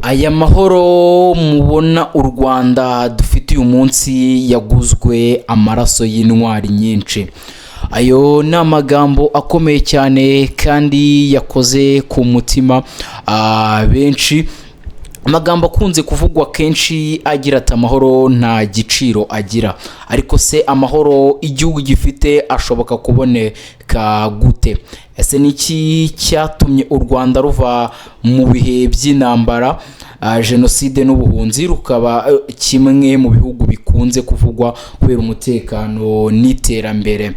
Aya mahoro mubona u Rwanda dufite uyu munsi yaguzwe amaraso y'intwari nyinshi. Ayo ni amagambo akomeye cyane kandi yakoze ku mutima benshi. Amagambo akunze kuvugwa kenshi agira ati amahoro nta giciro agira, ariko se amahoro igihugu gifite ashoboka kuboneka gute? Ese niki cyatumye u Rwanda ruva mu bihe by'intambara, jenoside n'ubuhunzi rukaba kimwe mu bihugu bikunze kuvugwa kubera umutekano n'iterambere?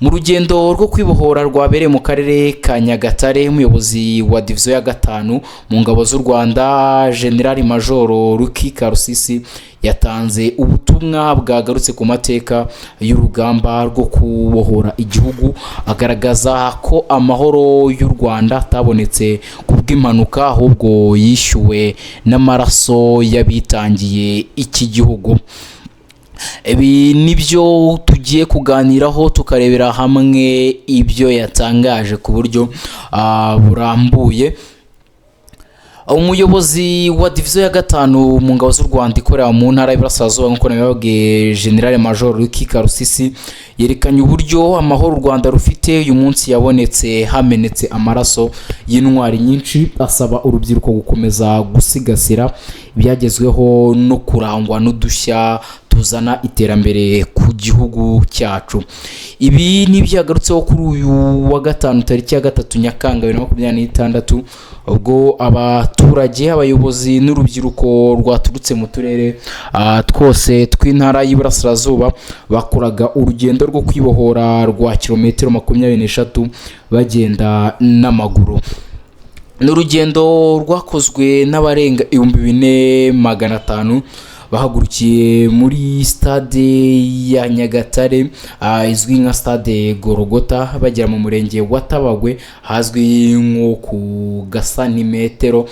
Mu rugendo rwo kwibohora rwabereye mu karere ka Nyagatare, umuyobozi wa diviziyo ya 5 mu ngabo z'u Rwanda General Major Luki Karusisi yatanze ubutumwa bwagarutse ku mateka y'urugamba rwo kubohora igihugu, agaragaza ko amahoro y'u Rwanda atabonetse kubw'impanuka ahubwo yishyuwe n'amaraso y'abitangiye iki gihugu. Ibi nibyo tugiye kuganiraho tukarebera hamwe ibyo yatangaje ku buryo burambuye. Umuyobozi wa diviziyo ya 5 mu ngabo z'u Rwanda ikorera mu ntara y'Iburasirazuba nk'uko nabibabwiye, General Major Luki Karusisi yerekanye uburyo amahoro u Rwanda rufite uyu munsi yabonetse hamenetse amaraso y'intwari nyinshi, asaba urubyiruko gukomeza gusigasira ibyagezweho no kurangwa n'udushya tuzana iterambere ku gihugu cyacu. Ibi ni byagarutseho kuri uyu wa 5 tariki ya 3 Nyakanga 2026 ubwo abaturage, abayobozi n'urubyiruko rwaturutse mu turere twose tw'intara y'Iburasirazuba bakoraga urugendo rwo kwibohora rwa kilometero 23 bagenda n'amaguru. N'urugendo rwakozwe n'abarenga 4500 bahagurukiye muri stade ya Nyagatare izwi nka stade Gorogota, bagera mu murenge wa Tabagwe hazwi nko ku Gasanimetero,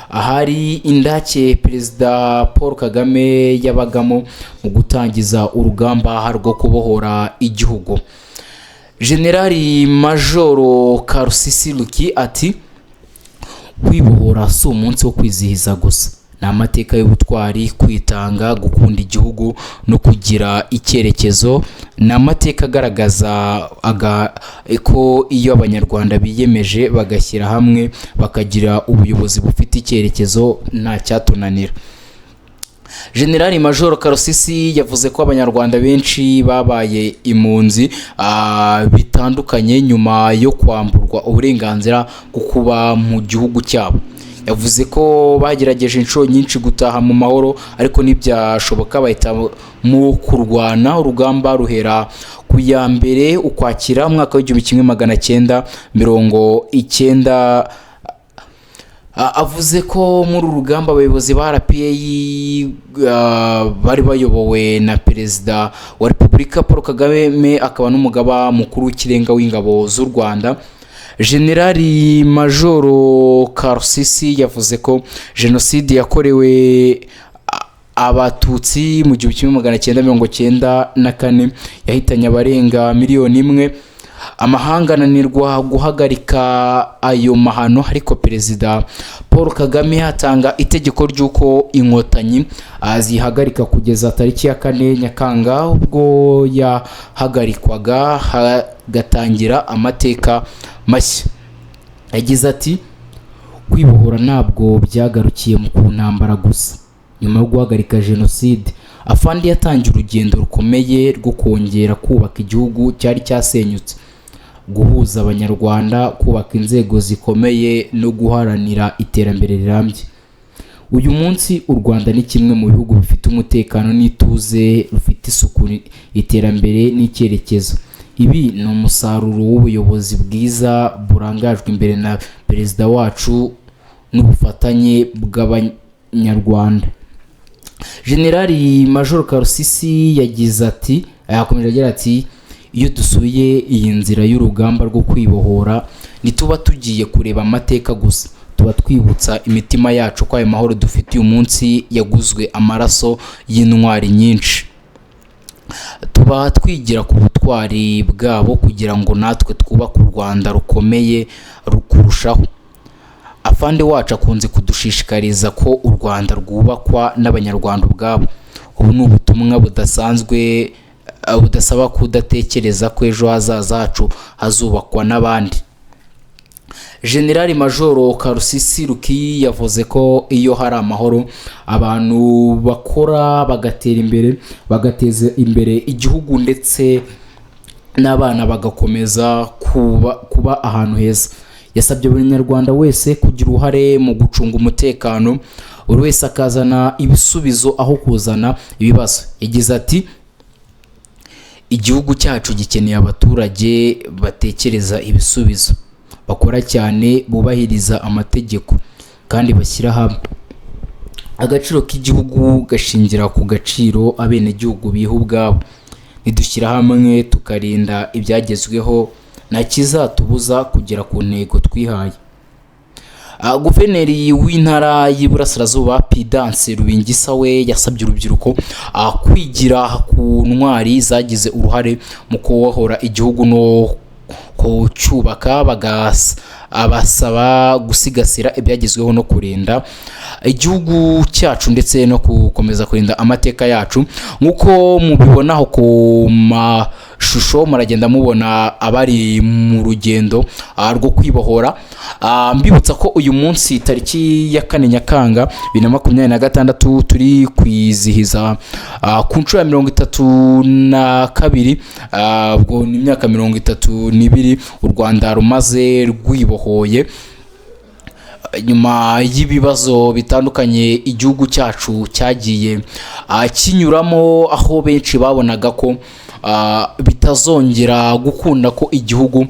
ahari indake Perezida Paul Kagame yabagamo mu gutangiza urugamba rwo kubohora igihugu. General Major Karusisi Luki ati kwibohora si umunsi wo kwizihiza gusa, ni amateka y'ubutwari, kwitanga, gukunda igihugu no kugira icyerekezo. Ni amateka agaragaza ko iyo abanyarwanda biyemeje bagashyira hamwe bakagira ubuyobozi bufite icyerekezo nta cyatunanira. General Major Karusisi yavuze ko abanyarwanda benshi babaye impunzi bitandukanye nyuma yo kwamburwa uburenganzira bwo kuba mu gihugu cyabo. Yavuze ko bagerageje inshuro nyinshi gutaha mu mahoro, ariko ntibyashoboka, bahita mu kurwana. Urugamba ruhera ku ya mbere Ukwakira umwaka w'1990. Avuze ko muri urugamba abayobozi ba RPA bari bayobowe na Perezida wa Repubulika Paul Kagame, akaba n'umugaba mukuru w'ikirenga w'ingabo z'u Rwanda. General Major Karusisi yavuze ko jenoside yakorewe abatutsi mu 1994 yahitanye abarenga miliyoni 1. Amahanga ananirwa guhagarika ayo mahano, ariko Perezida Paul Kagame atanga itegeko ry'uko inkotanyi zihagarika kugeza tariki ya 4 Nyakanga ubwo yahagarikwaga hagatangira amateka mashya. Yagize ati kwibohora ntabwo byagarukiye mu ntambara gusa. Nyuma yo guhagarika jenoside, afandi yatangiye urugendo rukomeye rwo kongera kubaka igihugu cyari cyasenyutse, guhuza abanyarwanda, kubaka inzego zikomeye no guharanira iterambere rirambye. Uyu munsi u Rwanda ni kimwe mu bihugu bifite umutekano n'ituze, rufite isuku, iterambere n'icyerekezo. Ibi ni umusaruro w'ubuyobozi bwiza burangajwe imbere na Perezida wacu n'ubufatanye bw'abanyarwanda. General Major Karusisi yagize ati, yakomeje agira ati iyo dusuye iyi nzira y'urugamba rwo kwibohora ntituba tugiye kureba amateka gusa, tuba twibutsa imitima yacu ko ayo mahoro dufite uyu munsi yaguzwe amaraso y'intwari nyinshi. Tuba twigira ku butwari bwabo kugira ngo natwe twubake u Rwanda rukomeye rukurushaho. afande wacu akunze kudushishikariza ko u Rwanda rwubakwa n'abanyarwanda ubwabo. Ubu ni ubutumwa budasanzwe budasaba kudatekereza ko ejo hazaza hacu hazubakwa n'abandi. General Major Karusisi Ruki yavuze ko iyo hari amahoro abantu bakora bagatera imbere, bagateza imbere igihugu ndetse n'abana bagakomeza kuba ahantu heza. Yasabye buri Nyarwanda wese kugira uruhare mu gucunga umutekano, buri wese akazana ibisubizo aho kuzana ibibazo. Yagize ati igihugu cyacu gikeneye abaturage batekereza ibisubizo, bakora cyane, bubahiriza amategeko kandi bashyira hamwe. Agaciro k'igihugu gashingira ku gaciro abenegihugu biha ubwabo. Nidushyira hamwe tukarinda ibyagezweho nta kizatubuza kugera ku ntego twihaye. Guverineri w'intara y'Iburasirazuba Pidance Rubingisa we yasabye urubyiruko kwigira ku ntwari zagize uruhare mu kubohora igihugu no kucyubaka, abasaba gusigasira ibyagezweho no kurinda igihugu cyacu ndetse no gukomeza kurinda amateka yacu. Nkuko mubibonaho ku mashusho muragenda mubona abari mu rugendo rwo kwibohora. Mbibutsa ko uyu munsi tariki ya 4 Nyakanga 2026 turi kwizihiza ku nshuro ya 32 ubwo ni imyaka 32 u Rwanda rumaze rwibohoye nyuma y'ibibazo bitandukanye igihugu cyacu cyagiye kinyuramo, aho benshi babonaga ko bitazongera gukunda ko igihugu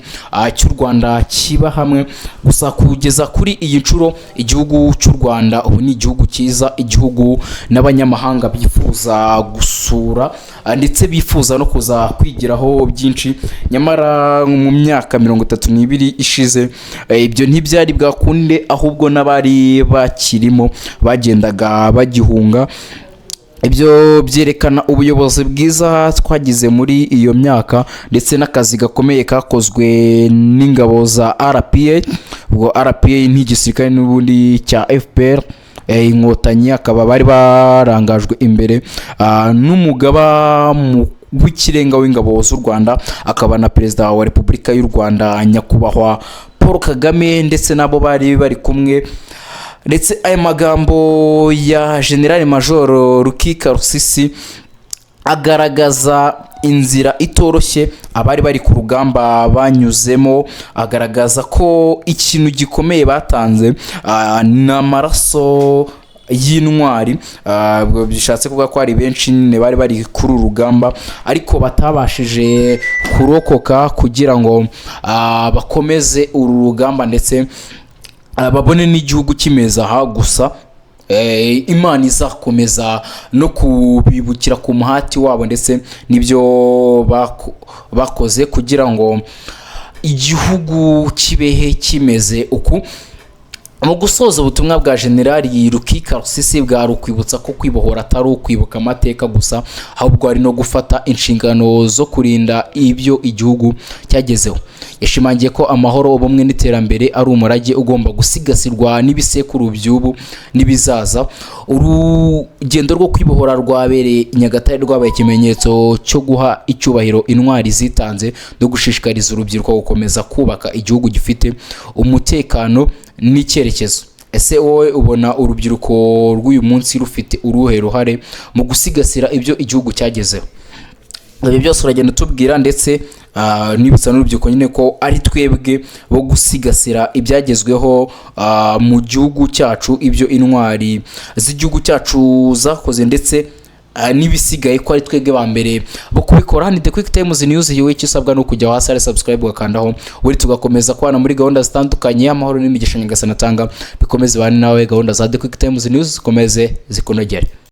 cy'u Rwanda kiba hamwe. Gusa kugeza kuri iyi nshuro igihugu cy'u Rwanda ubu ni igihugu cyiza, igihugu n'abanyamahanga bifuza gusura ndetse bifuza no kuza kwigiraho byinshi. Nyamara mu myaka 32 ishize ibyo ntibyari bwakunde, ahubwo n'abari bakirimo bagendaga bagihunga. Ibyo byerekana ubuyobozi bwiza twagize muri iyo myaka ndetse n'akazi gakomeye kakozwe n'ingabo za RPA. Ubwo RPA n'igisirikare n'ubundi cya FPR inkotanyi, akaba bari barangajwe imbere n'umugaba w'ikirenga w'ingabo z'u Rwanda, akaba na Perezida wa Repubulika y'u Rwanda Nyakubahwa Paul Kagame ndetse nabo bari bari kumwe. Ndetse aya magambo ya General Major Ruki Karusisi agaragaza inzira itoroshye abari bari ku rugamba banyuzemo, agaragaza ko ikintu gikomeye batanze n'amaraso y'intwari. Bishatse kuvuga ko ari benshi bari bari kuri urugamba ariko batabashije kurokoka kugira ngo bakomeze uru rugamba ndetse babone n'igihugu kimeza aha. Gusa Imana izakomeza no kubibukira ku muhati wabo ndetse nibyo bakoze kugira ngo igihugu kibehe kimeze uku. Mu gusoza ubutumwa bwa General Ruki Karusisi bwari ukwibutsa ko kwibohora atari ukwibuka amateka gusa, ahubwo ari no gufata inshingano zo kurinda ibyo igihugu cyagezeho. Yashimangiye ko amahoro, ubumwe n'iterambere ari umurage ugomba gusigasirwa n'ibisekuru by'ubu n'ibizaza. Urugendo rwo kwibohora rwabereye Nyagatare rwabaye ikimenyetso cyo guha icyubahiro intwari zitanze no gushishikariza urubyiruko gukomeza kubaka igihugu gifite umutekano n'icyerekezo. Ese wowe ubona urubyiruko rw'uyu munsi rufite uruhe ruhare mu gusigasira ibyo igihugu cyagezeho? Ibyo byose uragenda tubwira ndetse nibutsa n'urubyiruko nyine ko ari twebwe bo gusigasira ibyagezweho mu gihugu cyacu, ibyo intwari z'igihugu cyacu zakoze ndetse n'ibisigaye ko ari twebwe ba mbere bo kubikora. Hano The Quick Times News, yewe icyo usabwa no kujya hasi ari subscribe ugakandaho, buri tugakomeza kubana muri gahunda zitandukanye. Amahoro n'imigisha Nyagasani atanga bikomeze bane nawe. Gahunda za The Quick Times News zikomeze zikunogere.